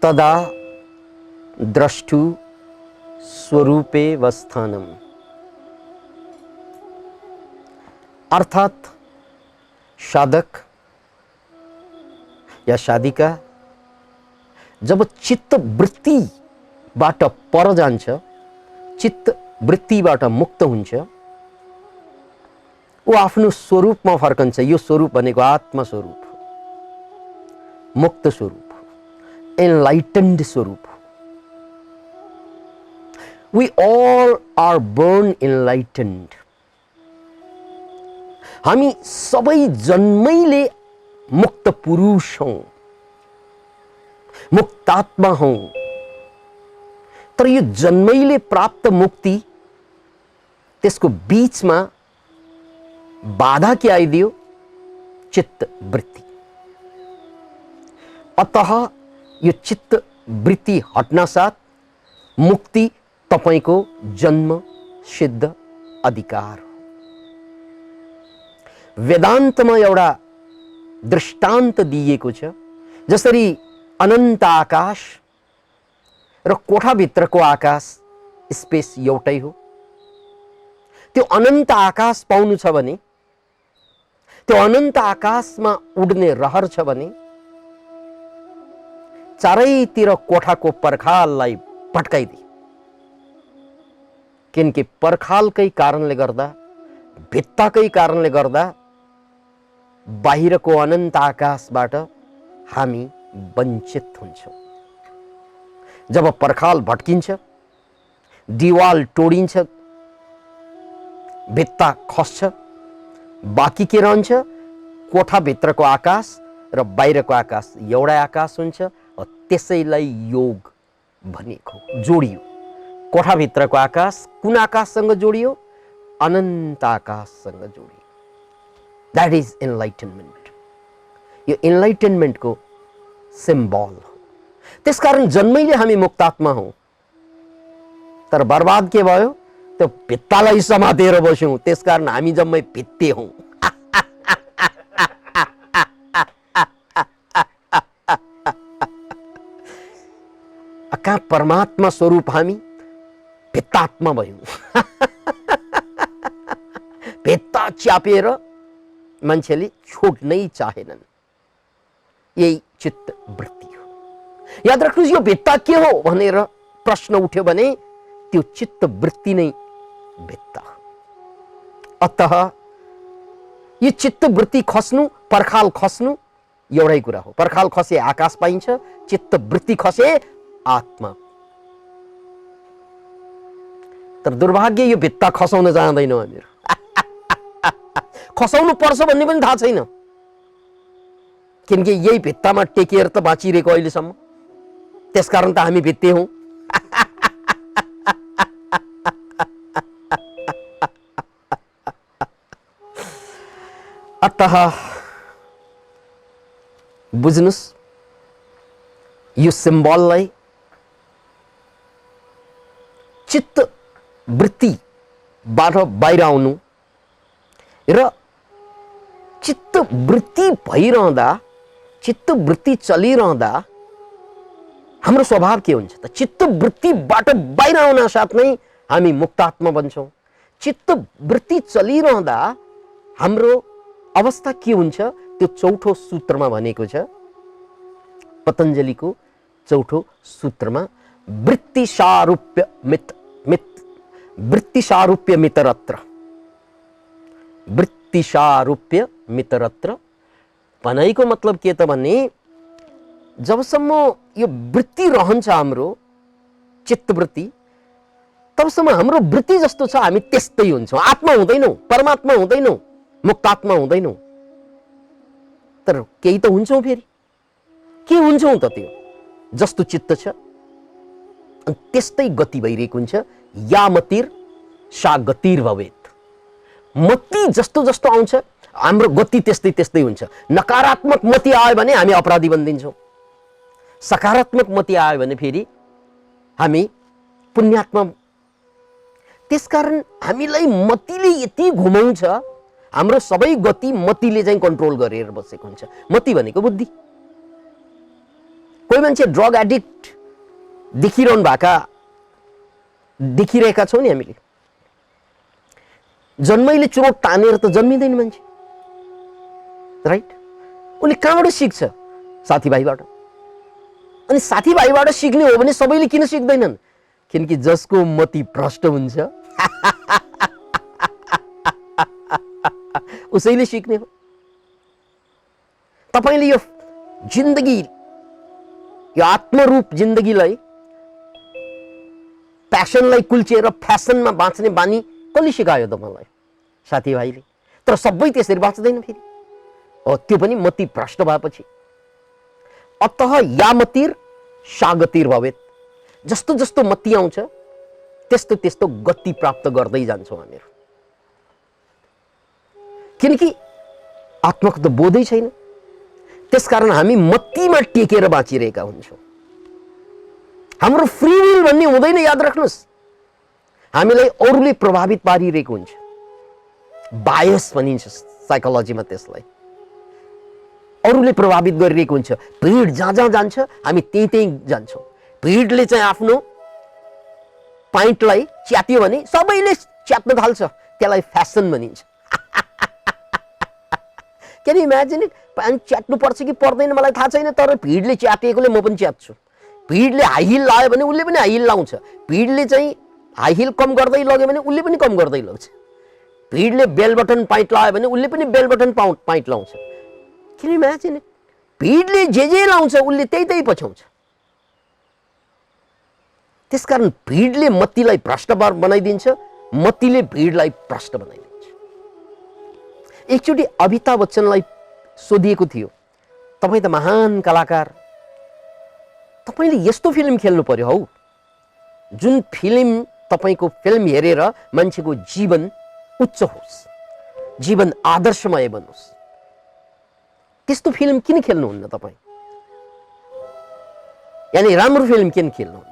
तदा द्रष्टु स्वरूपे वस्थानम। अर्थात साधक या साधिका जब चित्त वृत्तिबाट पर जान्छ, चित्त वृत्तिबाट मुक्त हुन्छ, ऊ आफ्नो स्वरूपमा फर्कन्छ। यो स्वरूप भनेको आत्मा स्वरूप, मुक्त स्वरूप, एनलाइटेन्ड स्वरूप। We all are born enlightened. हामी सबै जन्मैले मुक्त पुरुष हौं, मुक्तात्मा हौं। तर यो जन्मैले प्राप्त मुक्ति, त्यसको बीचमा बाधा के आइदियो? चित्त वृत्ति। अतः यो चित्त वृत्ति हट्न साथ मुक्ति तपाईको जन्म सिद्ध अधिकार हो। वेदान्तमा एउटा दृष्टान्त दिएको छ। जसरी अनन्त आकाश र कोठाभित्रको आकाश, स्पेस एउटै हो। त्यो अनन्त आकाश पाउनु छ भने, त्यो अनन्त आकाशमा उड्ने रहर छ भने, चारैतिर कोठाको पर्खाललाई पट्काइदिए। किनकि पर्खालकै कारणले गर्दा, भित्ताकै कारणले गर्दा बाहिरको अनन्त आकाशबाट हामी वञ्चित हुन्छौं। जब पर्खाल भट्किन्छ, दिवाल तोडिन्छ, भित्ता खस्छ, बाँकी के रहन्छ? कोठाभित्रको आकाश र बाहिरको आकाश एउटै आकाश हुन्छ। त्यसैलाई योग भनेको। जोडियो कोठाभित्रको आकाश कुन आकाशसँग जोडियो? अनन्त आकाशसँग जोडियो। That is एनलाइटनमेन्ट। यो एनलाइटनमेन्टको सिम्बल हो। त्यसकारण जन्मैले हामी मुक्तात्मा हौं। तर बर्बाद के भयो? त्यो भित्तालाई समातेर बस्यौं। त्यसकारण हामी जम्मै भित्ते हौं। कहाँ परमात्मा स्वरूप हामी भित्तात्मा भयौं। भित्ता च्यापेर मान्छेले छोड्नै चाहेनन्। यही चित्त वृत्ति हो। याद राख्नुस्, यो भित्ता के हो भनेर प्रश्न उठ्यो भने त्यो चित्त वृत्ति नै भित्ता। अतः यो चित्त वृत्ति खस्नु, पर्खाल खस्नु एउटै कुरा हो। पर्खाल खसे आकाश पाइन्छ, चित्त वृत्ति खसे आत्मा। तर दुर्भाग्य यो भित्ता खसाउन जाँदैनौँ हामीहरू। खसाउनु पर्छ भन्ने पनि थाहा छैन। किनकि यही भित्तामा टेकेर त बाँचिरहेको अहिलेसम्म। त्यसकारण त हामी भित्ते हौं। अतः बुझ्नुस्, यो सिम्बललाई चित्त वृत्तिबाट बाहिर आउनु र चित्त वृत्ति भइरहँदा, चित्त वृत्ति चलिरहँदा हाम्रो स्वभाव के हुन्छ त? चित्त वृत्तिबाट बाहिर आउन साथ नै हामी मुक्तात्मा बन्छौं। चित्त वृत्ति चलिरहँदा हाम्रो अवस्था के हुन्छ? त्यो चौथो सूत्रमा भनेको छ, पतञ्जलिको चौथो सूत्रमा, वृत्ति सारूप्य वृत्ति सारूप्य मितरत्र। वृत्ति सारूप्य मितरत्र भनाइको मतलब के त भने, जबसम्म यो वृत्ति रहन्छ हाम्रो चित्तवृत्ति, तबसम्म हाम्रो वृत्ति जस्तो छ हामी त्यस्तै हुन्छौं। आत्मा हुँदैनौं, परमात्मा हुँदैनौं, मुक्तात्मा हुँदैनौं। तर केही त हुन्छौं। फेरि के हुन्छौं त? त्यो जस्तो चित्त छ अनि त्यस्तै गति भइरहेको हुन्छ। या मतिर सा गतिर भवेत्। मति जस्तो जस्तो आउँछ हाम्रो गति त्यस्तै त्यस्तै हुन्छ। नकारात्मक मति आयो भने हामी अपराधी बनिन्छौं। सकारात्मक मति आयो भने फेरि हामी पुण्यात्मा। त्यसकारण हामीलाई मतिले यति घुमाउँछ, हाम्रो सबै गति मतिले चाहिँ कन्ट्रोल गरेर बसेको हुन्छ। मति भनेको बुद्धि। कोही मान्छे ड्रग एडिक्ट देखिरहेका छौँ नि हामीले। जन्मैले चुरोट तानेर त जन्मिँदैन मान्छे, राइट? उसले कहाँबाट सिक्छ? साथीभाइबाट। अनि साथीभाइबाट सिक्ने हो भने सबैले किन सिक्दैनन्? किनकि जसको मति भ्रष्ट हुन्छ उसैले सिक्ने हो। तपाईले यो जिन्दगी, यो आत्मरूप जिन्दगीलाई, प्यासनलाई कुल्चिएर फ्यासनमा बाँच्ने बानी कसले सिकायो त मलाई? साथीभाइले। तर सबै त्यसरी बाँच्दैन फेरि। हो, त्यो पनि मति भ्रष्ट भएपछि। अतः या मतिर सागतिर भवेत। जस्तो जस्तो मति आउँछ त्यस्तो त्यस्तो गति प्राप्त गर्दै जान्छौँ हामीहरू। किनकि आत्माको त बोधै छैन। त्यसकारण हामी मत्तीमा टेकेर बाँचिरहेका हुन्छौँ। हाम्रो फ्री विल भन्ने हुँदैन, याद राख्नुहोस्। हामीलाई अरूले प्रभावित पारिरहेको हुन्छ। बायस भनिन्छ साइकोलोजीमा त्यसलाई। अरूले प्रभावित गरिरहेको हुन्छ। भिड जहाँ जहाँ जान्छ हामी त्यहीँ त्यहीँ जान्छौँ। भिडले चाहिँ आफ्नो पाइन्टलाई च्यात्यो भने सबैले च्यात्न थाल्छ, त्यसलाई फ्यासन भनिन्छ। Can you imagine it? Pant च्यात्नु पर्छ कि पर्दैन मलाई थाहा छैन, तर भिडले च्यातिएकोले म पनि च्यात्छु। भिडले हाई हिल लायो भने उसले पनि हाई हिल लाउँछ। भिडले चाहिँ हाई हिल कम गर्दै लग्यो भने उसले पनि कम गर्दै लग्छ। भिडले बेल बटन पाइन्ट लायो भने उसले पनि बेल बटन पाइन्ट लाउँछ। किन इमेजिन इट? भिडले जे लाउँछ उसले त्यही त्यही पछ्याउँछ। त्यसकारण भिडले मत्तीलाई भ्रष्ट बनाइदिन्छ, मत्तीले भिडलाई भ्रष्ट बनाइदिन्छ। एकचोटि अमिताभ बच्चनलाई सोधिएको थियो, तपाईँ त महान कलाकार, तपाईँले यस्तो फिल्म खेल्नु पर्यो हौ जुन फिल्म, तपाईँको फिल्म हेरेर मान्छेको जीवन उच्च होस्, जीवन आदर्शमय बनोस्। त्यस्तो फिल्म किन खेल्नुहुन्न तपाईँ? यानी राम्रो फिल्म किन खेल्नुहुन्न?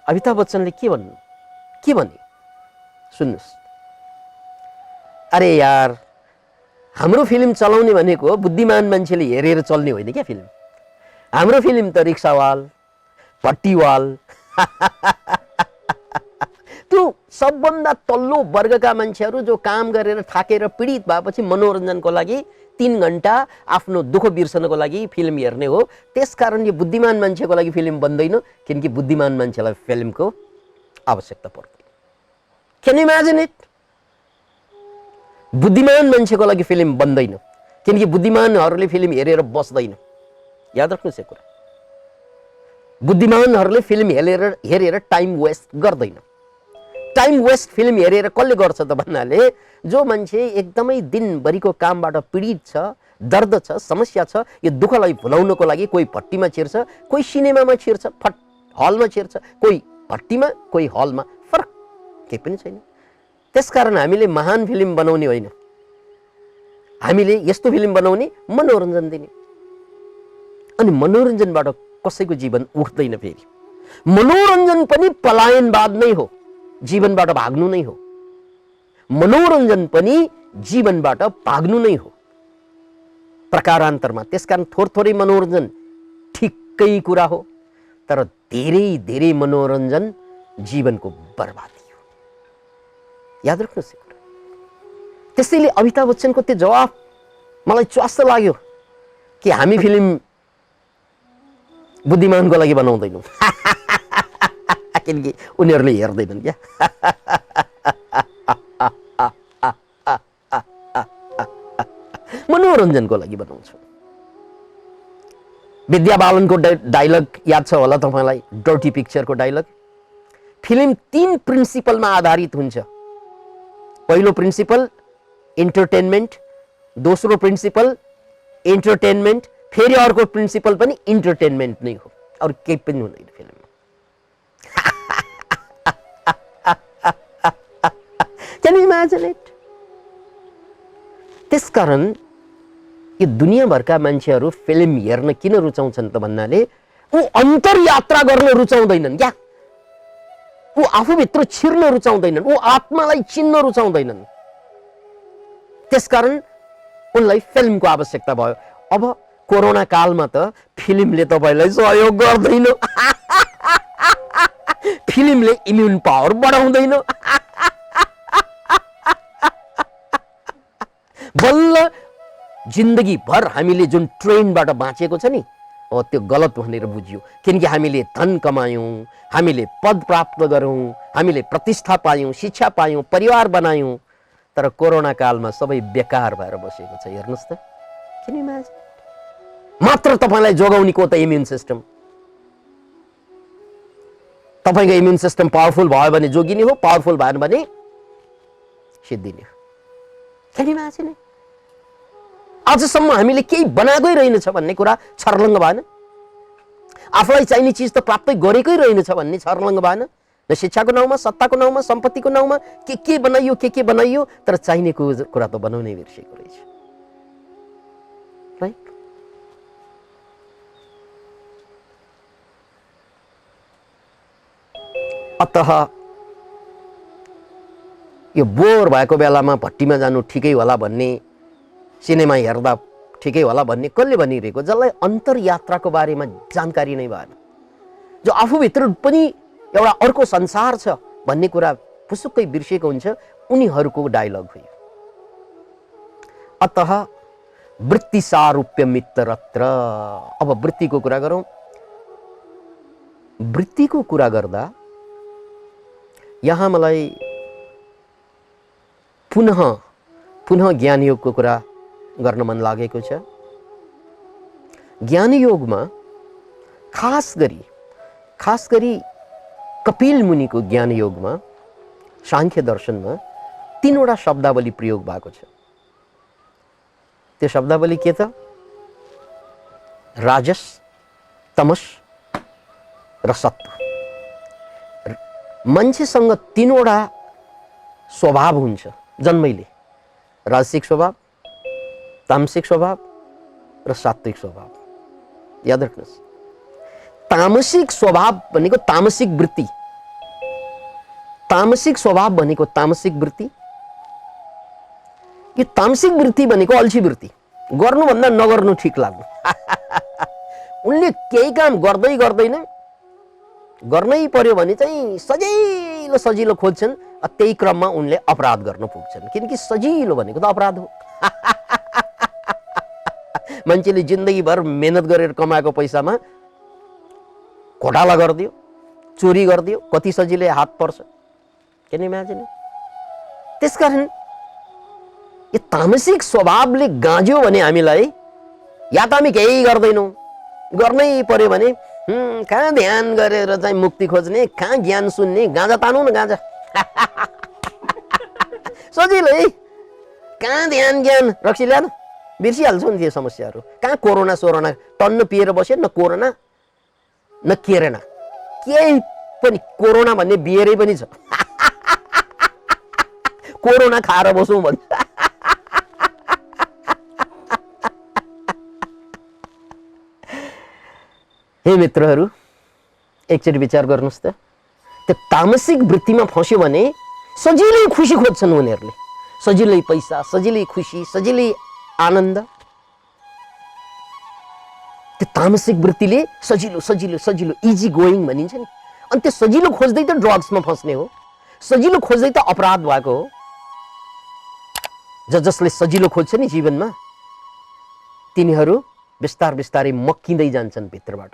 अमिताभ बच्चनले के भने सुन्नुहोस्। अरे यार, हाम्रो फिल्म चलाउने भनेको बुद्धिमान मान्छेले हेरेर चल्ने होइन क्या फिल्म। हाम्रो फिल्म त रिक्सावाल, भट्टीवाल, त्यो सबभन्दा तल्लो वर्गका मान्छेहरू जो काम गरेर थाकेर पीडित भएपछि मनोरञ्जनको लागि 3 घण्टा आफ्नो दुःख बिर्सनको लागि फिल्म हेर्ने हो। त्यसकारण यो बुद्धिमान मान्छेको लागि फिल्म बन्दैन, किनकि बुद्धिमान मान्छेलाई फिल्मको आवश्यकता पर्दैन। Can you imagine it? बुद्धिमान मान्छेको लागि फिल्म बन्दैन, किनकि बुद्धिमानहरूले फिल्म हेरेर बस्दैन। याद राख्नुहोस् यो कुरा। बुद्धिमानहरूले फिल्म हेरेर टाइम वेस्ट गर्दैन। टाइम वेस्ट फिल्म हेरेर कसले गर्छ त भन्नाले, जो मान्छे एकदमै दिनभरिको कामबाट पीडित छ, दर्द छ, समस्या छ, यो दुःखलाई भुलाउनको लागि कोही भट्टीमा छिर्छ, कोही सिनेमामा छिर्छ, हलमा छिर्छ, कोही भट्टीमा, कोही हलमा, फरक केही पनि छैन। त्यसकारण हामीले महान फिल्म बनाउने होइन, हामीले यस्तो फिल्म बनाउने मनोरञ्जन दिने। अनि मनोरञ्जनबाट कसैको जीवन उठ्दैन फेरि। मनोरञ्जन पनि पलायनवाद नै हो, जीवनबाट भाग्नु नै हो। मनोरञ्जन पनि जीवनबाट भाग्नु नै हो प्रकारान्तरमा। त्यसकारण थोरै मनोरञ्जन ठिक्कै कुरा हो, तर धेरै धेरै मनोरञ्जन जीवनको बर्बादी हो। याद राख्नुहोस्। त्यसैले अमिताभ बच्चनको त्यो जवाफ मलाई च्वास्स लाग्यो कि हामी फिल्म बुद्धिमानको लागि बनाउँदैनौँ, किनकि उनीहरूले हेर्दैनन् क्या। मनोरञ्जनको लागि बनाउँछौँ। विद्या बालनको डायलग याद छ होला तपाईँलाई, डर्टी पिक्चरको डायलग। फिल्म 3 प्रिन्सिपलमा आधारित हुन्छ। पहिलो प्रिन्सिपल इन्टरटेनमेन्ट, दोस्रो प्रिन्सिपल इन्टरटेनमेन्ट, फेरि अर्को प्रिन्सिपल पनि इन्टरटेनमेन्ट नै हो, अरू केही पनि हुँदैन फिल्ममा। Can you imagine it? त्यसकारण यो दुनियाँभरका मान्छेहरू फिल्म हेर्न किन रुचाउँछन् त भन्नाले ऊ अन्तर्यात्रा गर्न रुचाउँदैनन् क्या। ऊ आफूभित्र छिर्न रुचाउँदैनन्, ऊ आत्मालाई चिन्न रुचाउँदैनन्। त्यसकारण उनलाई फिल्मको आवश्यकता भयो। अब कोरोना कालमा त फिल्मले तपाईलाई सहयोग गर्दैन, फिल्मले इम्युन पावर बढाउँदैन। बल्ल जिन्दगी भर हामीले जुन ट्रेनबाट बाँचेको छ नि, हो त्यो गलत भनेर बुझियो। किनकि हामीले धन कमायौँ, हामीले पद प्राप्त गरौँ, हामीले प्रतिष्ठा पायौँ, शिक्षा पायौँ, परिवार बनायौँ, तर कोरोना कालमा सबै बेकार भएर बसेको छ। हेर्नुहोस् त, किन इमेजिन? मात्र तपाईलाई जोगाउने को त इम्युन सिस्टम। तपाईको इम्युन सिस्टम पावरफुल भयो भने जोगिने हो, पावरफुल भएन भने सिद्धिने हो। किन इमेजिन? आजसम्म हामीले केही बनाएकै रहेनछ भन्ने कुरा छर्लङ्ग भएन। आफूलाई चाहिने चिज त प्राप्त गरेकै रहेनछ भन्ने छर्लङ्ग भएन। न शिक्षाको नाउँमा, सत्ताको नाउँमा, सम्पत्तिको नाउँमा के बनाइयो, के बनाइयो, तर चाहिने कुरा त बनाउनै बिर्सेको रहेछ। राइट? अतः यो बोर भएको बेलामा भट्टीमा जानु ठिकै होला भन्ने, सिनेमा हेर्दा ठिकै होला भन्ने कसले भनिरहेको? जसलाई अन्तरयात्राको बारेमा जानकारी नै भएन, जो आफूभित्र पनि एउटा अर्को संसार छ भन्ने कुरा पुसुक्कै बिर्सेको हुन्छ, उनीहरूको डायलग हो। अतः वृत्ति सारूप्य मित्रत्र। अब वृत्तिको कुरा गरौँ। वृत्तिको कुरा गर्दा यहाँ मलाई पुनः ज्ञान योगको कुरा गर्न मन लागेको छ। ज्ञान योगमा खास गरी कपिल मुनिको ज्ञान योगमा, सांख्य दर्शनमा 3 वटा शब्दावली प्रयोग भएको छ। त्यो शब्दावली के त? राजस, तमस र सत्व। मान्छेसँग 3 वटा स्वभाव हुन्छ जन्मैले। राजसिक स्वभाव, तामसिक स्वभाव र सात्विक स्वभाव। याद राख्नुहोस्, तामसिक स्वभाव भनेको तामसिक वृत्ति, तामसिक स्वभाव भनेको तामसिक वृत्ति। यो तामसिक वृत्ति भनेको अल्छी वृत्ति, गर्नुभन्दा नगर्नु ठिक लाग्नु। उनले केही काम गर्दैन, गर्नै पर्यो भने चाहिँ सजिलो खोज्छन्, त्यही क्रममा उनले अपराध गर्न पुग्छन्। किनकि सजिलो भनेको त अपराध हो। मान्छेले जिन्दगीभर मेहनत गरेर कमाएको पैसामा घोटाला गरिदियो, चोरी गरिदियो, कति सजिलै हात पर्छ। Can imagine? त्यसकारण यो तामसिक स्वभावले गाँज्यो भने हामीलाई, या त हामी केही गर्दैनौँ, गर्नै पर्यो भने कहाँ ध्यान गरेर चाहिँ मुक्ति खोज्ने, कहाँ ज्ञान सुन्ने, गाँजा तानौँ न गाँजा। सजिलो है, कहाँ ध्यान ज्ञान रक्सी ल्याएन, बिर्सिहाल्छौँ नि त्यो समस्याहरू। कहाँ कोरोना सोरोना टन्न पिएर बस्यो, न कोरोना न केरेना, केही पनि। कोरोना भन्ने बियरै पनि छ। कोरोना खाएर बसौँ भन्छ। हे मित्रहरू, एकचोटि विचार गर्नुहोस् त, त्यो तामसिक वृत्तिमा फस्यो भने सजिलै खुसी खोज्छन् उनीहरूले। सजिलै पैसा, सजिलै खुसी, सजिलै आनन्द। त्यो तामसिक वृत्तिले सजिलो इजी गोइङ भनिन्छ नि। अनि त्यो सजिलो खोज्दै त ड्रग्समा फस्ने हो, सजिलो खोज्दै त अपराध भएको हो। जसले सजिलो खोज्छ नि जीवनमा, तिनीहरू बिस्तारै मक्किँदै जान्छन् भित्रबाट।